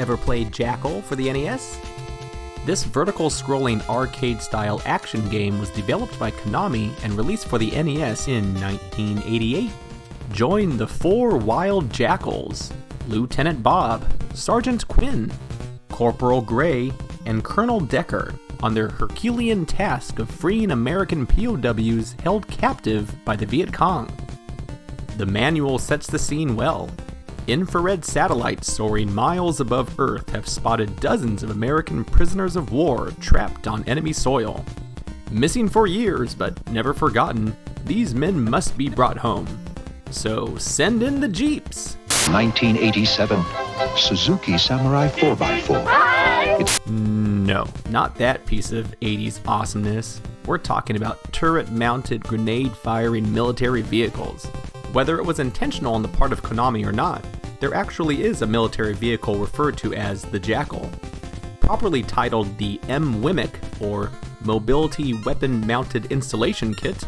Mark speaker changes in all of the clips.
Speaker 1: Ever played Jackal for the NES? This vertical-scrolling arcade-style action game was developed by Konami and released for the NES in 1988. Join the 4 wild jackals: Lieutenant Bob, Sergeant Quinn, Corporal Gray, and Colonel Decker on their Herculean task of freeing American POWs held captive by the Viet Cong. The manual sets the scene well. Infrared satellites soaring miles above Earth have spotted dozens of American prisoners of war trapped on enemy soil. Missing for years, but never forgotten, these men must be brought home. So send in the Jeeps!
Speaker 2: 1987, Suzuki Samurai 4x4.
Speaker 1: No, not that piece of 80s awesomeness. We're talking about turret-mounted, grenade-firing military vehicles. Whether it was intentional on the part of Konami or not, there actually is a military vehicle referred to as the Jackal. Properly titled the M-WMIC, or Mobility Weapon Mounted Installation Kit,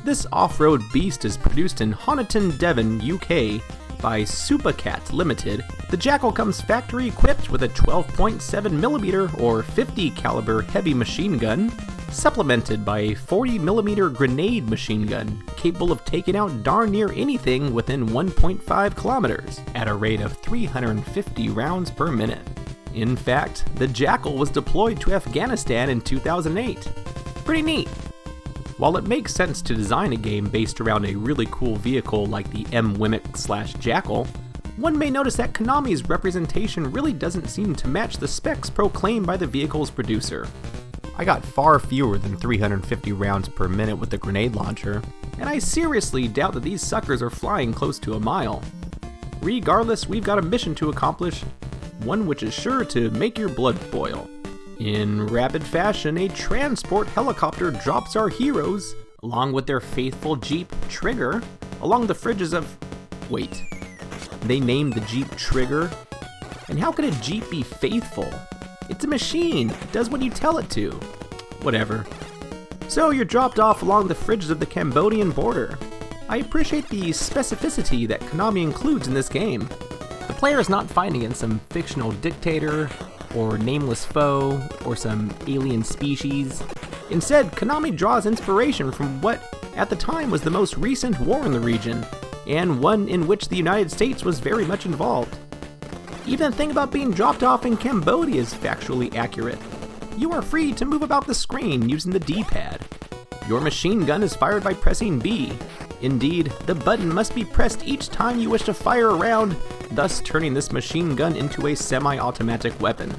Speaker 1: this off-road beast is produced in Honiton, Devon, UK by Supercat Limited. The Jackal comes factory equipped with a 12.7mm or 50 caliber heavy machine gun, supplemented by a 40mm grenade machine gun capable of taking out darn near anything within 1.5 kilometers at a rate of 350 rounds per minute. In fact, the Jackal was deployed to Afghanistan in 2008. Pretty neat. While it makes sense to design a game based around a really cool vehicle like the M-WMIC/Jackal, one may notice that Konami's representation really doesn't seem to match the specs proclaimed by the vehicle's producer. I got far fewer than 350 rounds per minute with the grenade launcher, and I seriously doubt that these suckers are flying close to a mile. Regardless, we've got a mission to accomplish, one which is sure to make your blood boil. In rapid fashion, a transport helicopter drops our heroes, along with their faithful Jeep Trigger, along the fridges of... Wait, they named the Jeep Trigger? And how could a Jeep be faithful? It's a machine, it does what you tell it to. Whatever. So you're dropped off along the fridges of the Cambodian border. I appreciate the specificity that Konami includes in this game. The player is not fighting against some fictional dictator, or nameless foe, or some alien species. Instead, Konami draws inspiration from what, at the time, was the most recent war in the region, and one in which the United States was very much involved. Even the thing about being dropped off in Cambodia is factually accurate. You are free to move about the screen using the D-pad. Your machine gun is fired by pressing B. Indeed, the button must be pressed each time you wish to fire a round, thus turning this machine gun into a semi-automatic weapon.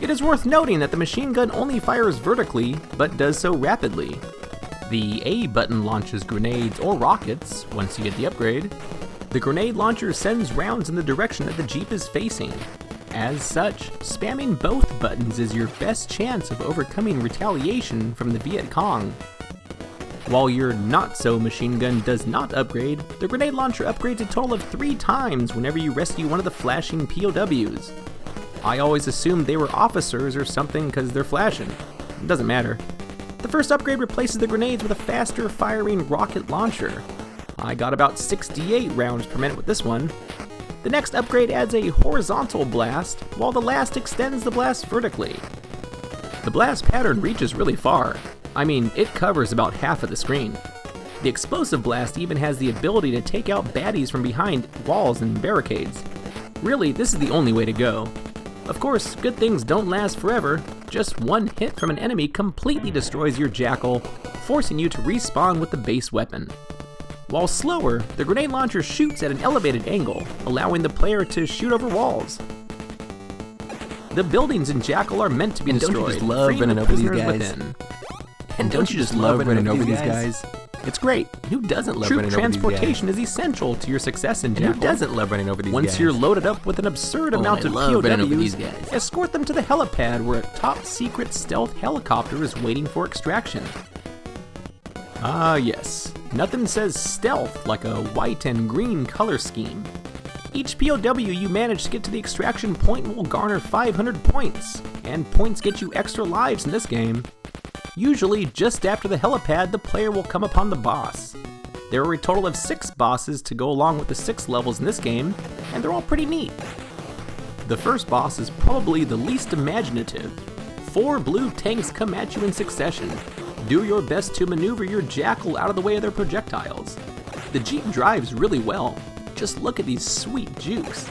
Speaker 1: It is worth noting that the machine gun only fires vertically, but does so rapidly. The A button launches grenades or rockets once you get the upgrade. The grenade launcher sends rounds in the direction that the Jeep is facing. As such, spamming both buttons is your best chance of overcoming retaliation from the Viet Cong. While your not-so machine gun does not upgrade, the grenade launcher upgrades a total of 3 times whenever you rescue one of the flashing POWs. I always assumed they were officers or something because they're flashing. It doesn't matter. The first upgrade replaces the grenades with a faster firing rocket launcher. I got about 68 rounds per minute with this one. The next upgrade adds a horizontal blast, while the last extends the blast vertically. The blast pattern reaches really far. I mean, it covers about half of the screen. The explosive blast even has the ability to take out baddies from behind walls and barricades. Really, this is the only way to go. Of course, good things don't last forever. Just one hit from an enemy completely destroys your Jackal, forcing you to respawn with the base weapon. While slower, the grenade launcher shoots at an elevated angle, allowing the player to shoot over walls. The buildings in Jackal are meant to be destroyed,
Speaker 3: don't you just love running over these guys?
Speaker 1: Within.
Speaker 3: And don't you just love running over these guys?
Speaker 1: It's great.
Speaker 3: Who doesn't love
Speaker 1: Troop
Speaker 3: running over these guys?
Speaker 1: transportation is essential to your success in Jackal.
Speaker 3: Who doesn't love running over these guys?
Speaker 1: Once you're loaded up with an absurd amount of
Speaker 3: I love running over these
Speaker 1: POWs,
Speaker 3: guys.
Speaker 1: escort them to the helipad where a top-secret stealth helicopter is waiting for extraction. Ah yes, nothing says stealth like a white and green color scheme. Each POW you manage to get to the extraction point will garner 500 points, and points get you extra lives in this game. Usually, just after the helipad, the player will come upon the boss. There are a total of 6 bosses to go along with the 6 levels in this game, and they're all pretty neat. The first boss is probably the least imaginative. 4 blue tanks come at you in succession. Do your best to maneuver your Jackal out of the way of their projectiles. The Jeep drives really well. Just look at these sweet jukes.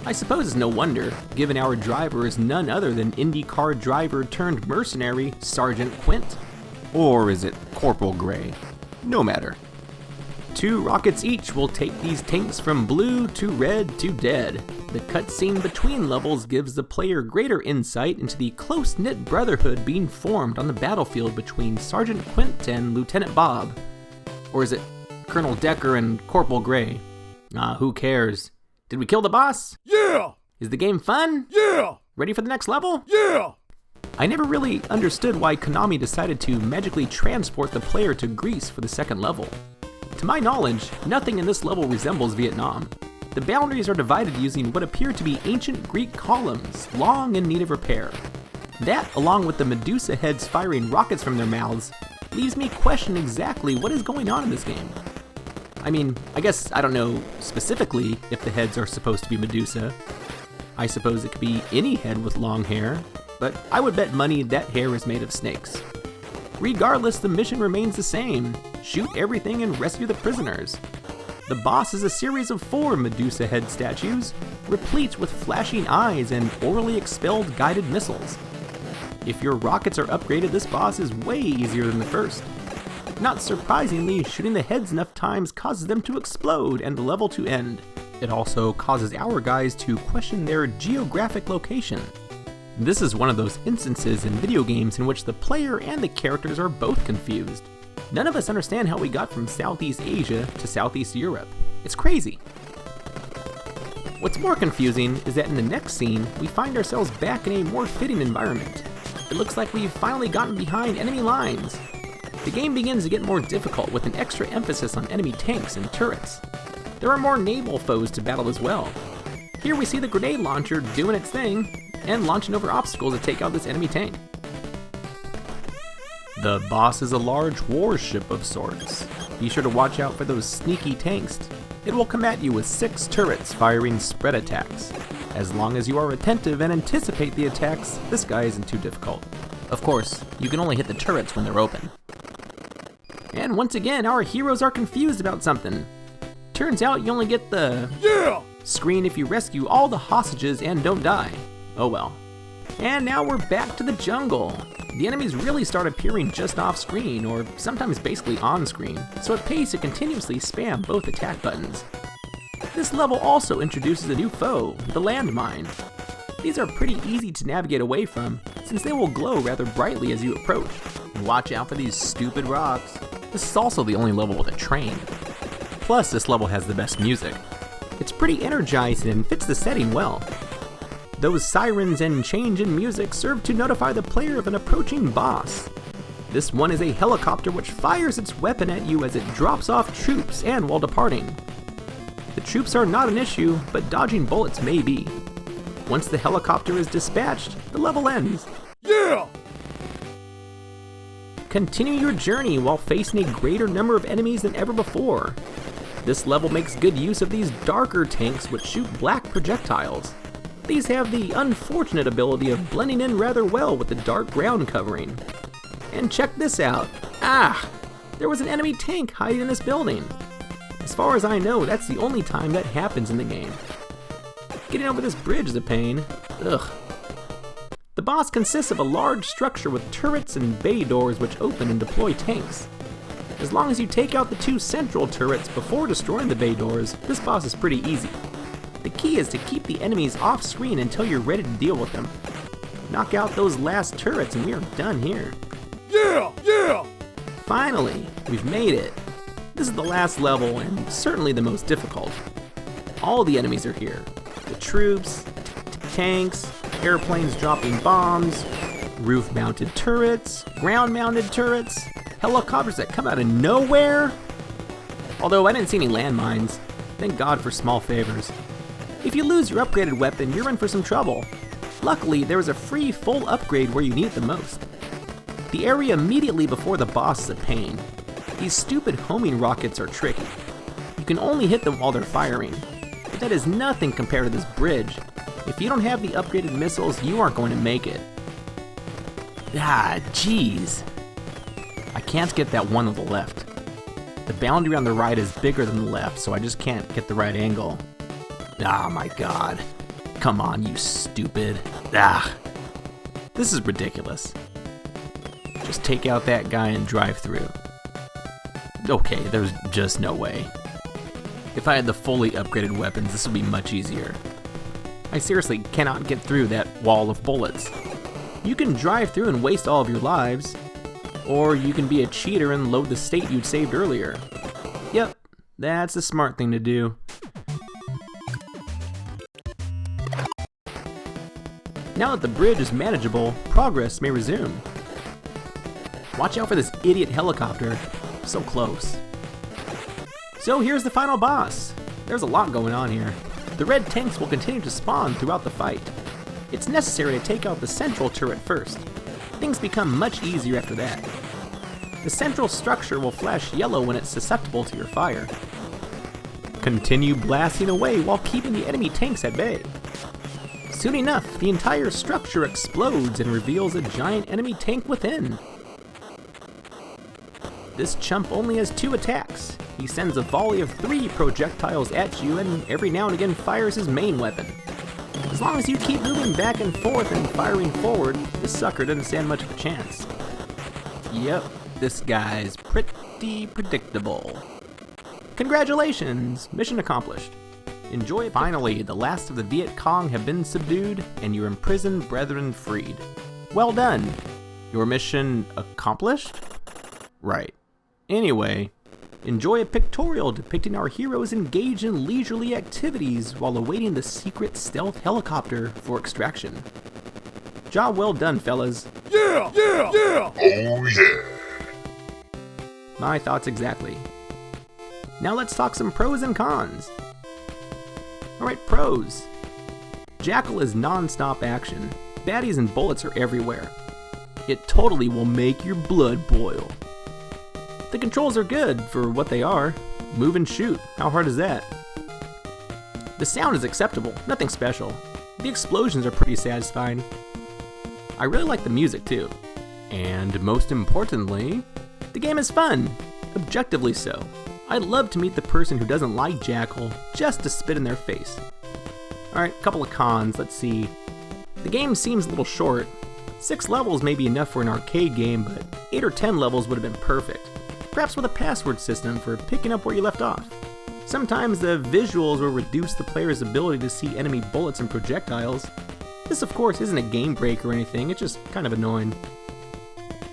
Speaker 1: I suppose it's no wonder, given our driver is none other than IndyCar driver turned mercenary Sergeant Quint. Or is it Corporal Gray? No matter. 2 rockets each will take these tanks from blue to red to dead. The cutscene between levels gives the player greater insight into the close-knit brotherhood being formed on the battlefield between Sergeant Quint and Lieutenant Bob. Or is it Colonel Decker and Corporal Gray? Who cares? Did we kill the boss?
Speaker 4: Yeah!
Speaker 1: Is the game fun?
Speaker 4: Yeah!
Speaker 1: Ready for the next level?
Speaker 4: Yeah!
Speaker 1: I never really understood why Konami decided to magically transport the player to Greece for the second level. To my knowledge, nothing in this level resembles Vietnam. The boundaries are divided using what appear to be ancient Greek columns, long in need of repair. That, along with the Medusa heads firing rockets from their mouths, leaves me questioning exactly what is going on in this game. I mean, I guess I don't know specifically if the heads are supposed to be Medusa. I suppose it could be any head with long hair, but I would bet money that hair is made of snakes. Regardless, the mission remains the same. Shoot everything and rescue the prisoners. The boss is a series of 4 Medusa head statues, replete with flashing eyes and orally expelled guided missiles. If your rockets are upgraded, this boss is way easier than the first. Not surprisingly, shooting the heads enough times causes them to explode and the level to end. It also causes our guys to question their geographic location. This is one of those instances in video games in which the player and the characters are both confused. None of us understand how we got from Southeast Asia to Southeast Europe. It's crazy. What's more confusing is that in the next scene, we find ourselves back in a more fitting environment. It looks like we've finally gotten behind enemy lines. The game begins to get more difficult with an extra emphasis on enemy tanks and turrets. There are more naval foes to battle as well. Here we see the grenade launcher doing its thing and launching over obstacles to take out this enemy tank. The boss is a large warship of sorts. Be sure to watch out for those sneaky tanks. It will come at you with 6 turrets firing spread attacks. As long as you are attentive and anticipate the attacks, this guy isn't too difficult. Of course, you can only hit the turrets when they're open. And once again, our heroes are confused about something. Turns out you only get the screen if you rescue all the hostages and don't die. Oh well. And now we're back to the jungle. The enemies really start appearing just off screen, or sometimes basically on screen, so it pays to continuously spam both attack buttons. This level also introduces a new foe, the landmine. These are pretty easy to navigate away from, since they will glow rather brightly as you approach. And watch out for these stupid rocks. This is also the only level with a train. Plus, this level has the best music. It's pretty energizing and fits the setting well. Those sirens and change in music serve to notify the player of an approaching boss. This one is a helicopter which fires its weapon at you as it drops off troops and while departing. The troops are not an issue, but dodging bullets may be. Once the helicopter is dispatched, the level ends.
Speaker 4: Yeah!
Speaker 1: Continue your journey while facing a greater number of enemies than ever before. This level makes good use of these darker tanks which shoot black projectiles. These have the unfortunate ability of blending in rather well with the dark ground covering. And check this out. There was an enemy tank hiding in this building. As far as I know, that's the only time that happens in the game. Getting over this bridge is a pain. Ugh. The boss consists of a large structure with turrets and bay doors which open and deploy tanks. As long as you take out the 2 central turrets before destroying the bay doors, this boss is pretty easy. The key is to keep the enemies off screen until you're ready to deal with them. Knock out those last turrets and we are done here.
Speaker 4: Yeah! Yeah!
Speaker 1: Finally, we've made it. This is the last level and certainly the most difficult. All the enemies are here. The troops, tanks, airplanes dropping bombs, roof-mounted turrets, ground-mounted turrets, helicopters that come out of nowhere. Although I didn't see any landmines. Thank God for small favors. If you lose your upgraded weapon, you're in for some trouble. Luckily, there is a free full upgrade where you need it the most. The area immediately before the boss is a pain. These stupid homing rockets are tricky. You can only hit them while they're firing, but that is nothing compared to this bridge. If you don't have the upgraded missiles, you aren't going to make it. Ah, jeez. I can't get that one on the left. The boundary on the right is bigger than the left, so I just can't get the right angle. Ah, my god. Come on, you stupid. Ah. This is ridiculous. Just take out that guy and drive through. Okay, there's just no way. If I had the fully upgraded weapons, this would be much easier. I seriously cannot get through that wall of bullets. You can drive through and waste all of your lives, or you can be a cheater and load the state you'd saved earlier. Yep, that's the smart thing to do. Now that the bridge is manageable, progress may resume. Watch out for this idiot helicopter. So close. So here's the final boss. There's a lot going on here. The red tanks will continue to spawn throughout the fight. It's necessary to take out the central turret first. Things become much easier after that. The central structure will flash yellow when it's susceptible to your fire. Continue blasting away while keeping the enemy tanks at bay. Soon enough, the entire structure explodes and reveals a giant enemy tank within. This chump only has 2 attacks. He sends a volley of 3 projectiles at you and every now and again fires his main weapon. As long as you keep moving back and forth and firing forward, this sucker doesn't stand much of a chance. Yep, this guy's pretty predictable. Congratulations! Mission accomplished. Enjoy it. Finally, the last of the Viet Cong have been subdued and your imprisoned brethren freed. Well done! Your mission accomplished? Right. Anyway, enjoy a pictorial depicting our heroes engaged in leisurely activities while awaiting the secret stealth helicopter for extraction. Job well done, fellas.
Speaker 4: Yeah! Yeah! Yeah!
Speaker 5: Oh yeah!
Speaker 1: My thoughts exactly. Now let's talk some pros and cons. Alright, pros. Jackal is non-stop action. Baddies and bullets are everywhere. It totally will make your blood boil. The controls are good for what they are. Move and shoot. How hard is that? The sound is acceptable, nothing special. The explosions are pretty satisfying. I really like the music too. And most importantly, the game is fun. Objectively so. I'd love to meet the person who doesn't like Jackal just to spit in their face. Alright, couple of cons, let's see. The game seems a little short. 6 levels may be enough for an arcade game, but 8 or 10 levels would have been perfect. Perhaps with a password system for picking up where you left off. Sometimes the visuals will reduce the player's ability to see enemy bullets and projectiles. This of course isn't a game break or anything, it's just kind of annoying.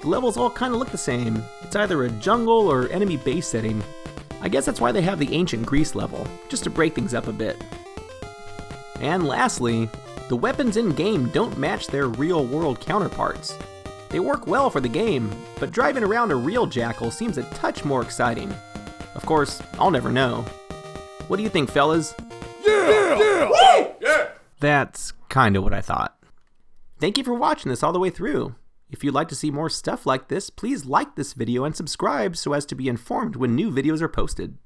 Speaker 1: The levels all kind of look the same. It's either a jungle or enemy base setting. I guess that's why they have the ancient Greece level, just to break things up a bit. And lastly, the weapons in-game don't match their real-world counterparts. They work well for the game, but driving around a real Jackal seems a touch more exciting. Of course, I'll never know. What do you think, fellas?
Speaker 4: Yeah! Yeah! Woo! Yeah!
Speaker 1: That's kinda what I thought. Thank you for watching this all the way through. If you'd like to see more stuff like this, please like this video and subscribe so as to be informed when new videos are posted.